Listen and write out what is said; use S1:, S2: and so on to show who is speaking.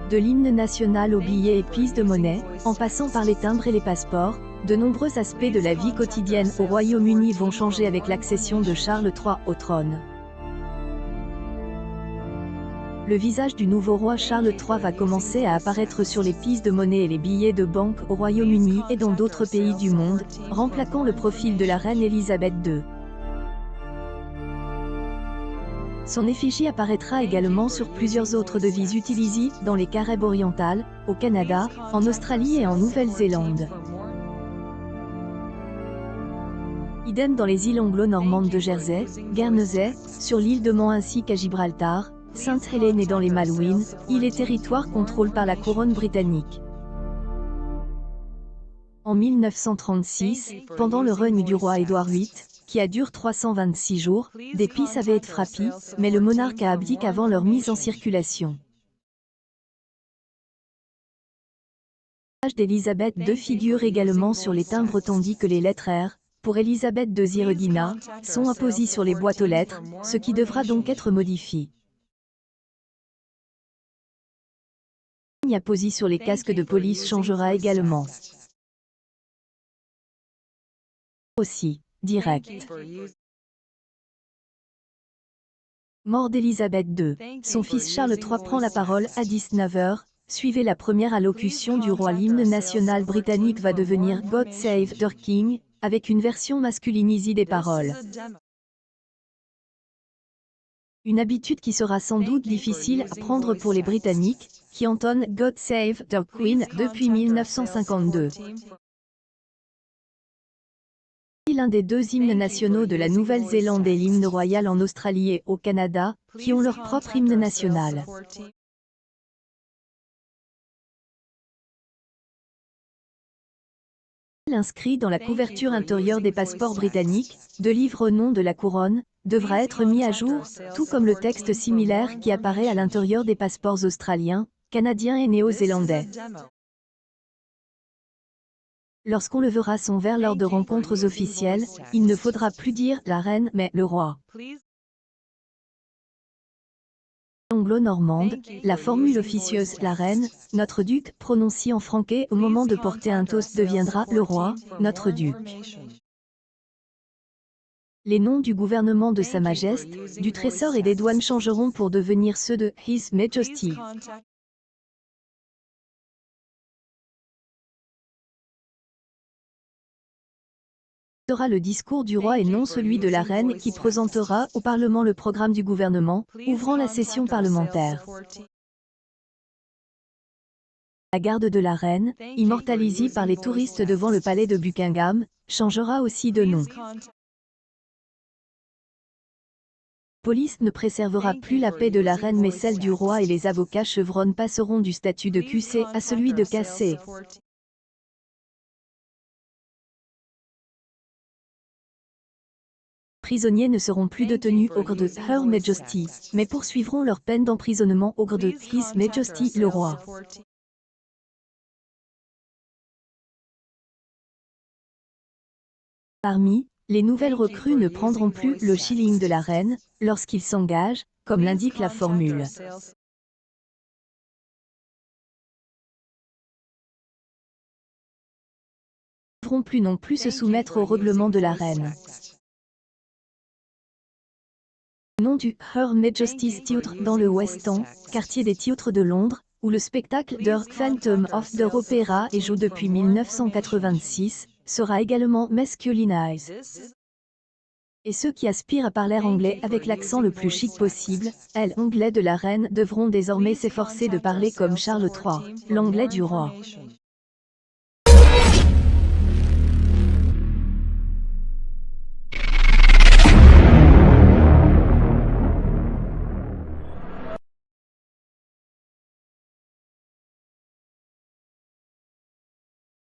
S1: De l'hymne national aux billets et pièces de monnaie, en passant par les timbres et les passeports, de nombreux aspects de la vie quotidienne au Royaume-Uni vont changer avec l'accession de Charles III au trône. Le visage du nouveau roi Charles III va commencer à apparaître sur les pièces de monnaie et les billets de banque au Royaume-Uni et dans d'autres pays du monde, remplaçant le profil de la reine Elisabeth II. Son effigie apparaîtra également sur plusieurs autres devises utilisées dans les Caraïbes orientales, au Canada, en Australie et en Nouvelle-Zélande. Idem dans les îles anglo-normandes de Jersey, Guernesey, sur l'île de Man ainsi qu'à Gibraltar, Sainte-Hélène et dans les Malouines, îles et territoires contrôlés par la couronne britannique. En 1936, pendant le règne du roi Édouard VIII, qui a duré 326 jours, des pièces avaient été frappées, mais le monarque a abdiqué avant leur mise en circulation. L'image d'Élisabeth II figure également sur les timbres tandis que les lettres R, pour Élisabeth II Regina, sont apposées sur les boîtes aux lettres, ce qui devra donc être modifié. La ligne apposée sur les casques de police changera également. Aussi, direct. Mort d'Élisabeth II, son fils Charles III prend la parole à 19 h. Suivez la première allocution du roi. L'hymne national britannique va devenir God Save the King, avec une version masculinisée des paroles. Une habitude qui sera sans doute difficile à prendre pour les Britanniques, qui entonnent God Save the Queen depuis 1952. L'un des deux hymnes nationaux de la Nouvelle-Zélande et l'hymne royal en Australie et au Canada, qui ont leur propre hymne national. Inscrit dans la couverture intérieure des passeports britanniques, de livre au nom de la couronne, devra être mis à jour, tout comme le texte similaire qui apparaît à l'intérieur des passeports australiens, canadiens et néo-zélandais. Lorsqu'on levera son verre lors de rencontres officielles, il ne faudra plus dire « la reine » mais « le roi ». Anglo-normande, la formule officieuse « la reine, notre duc » prononcée en franquet au moment de porter un toast deviendra « le roi, notre duc ». Les noms du gouvernement de Sa Majesté, du Trésor et des douanes changeront pour devenir ceux de His Majesty. Sera le discours du roi et non celui de la reine qui présentera au Parlement le programme du gouvernement, ouvrant la session parlementaire. La garde de la reine, immortalisée par les touristes devant le palais de Buckingham, changera aussi de nom. La police ne préservera plus la paix de la reine mais celle du roi et les avocats chevronnés passeront du statut de QC à celui de KC. Prisonniers ne seront plus détenus au gré de Her Majesty, mais poursuivront leur peine d'emprisonnement au gré de His Majesty le roi. Parmi les nouvelles recrues ne prendront plus le shilling de la reine lorsqu'ils s'engagent, comme l'indique la formule. Ils ne devront plus non plus se soumettre au règlement de la reine. Le nom du Her Majesty's Theatre dans le West End, quartier des théâtres de Londres, où le spectacle The Phantom of the Opera est joué depuis 1986, sera également masculinisé. Et ceux qui aspirent à parler anglais avec l'accent le plus chic possible, l'anglais de la reine devront désormais s'efforcer de parler comme Charles III, l'anglais du roi.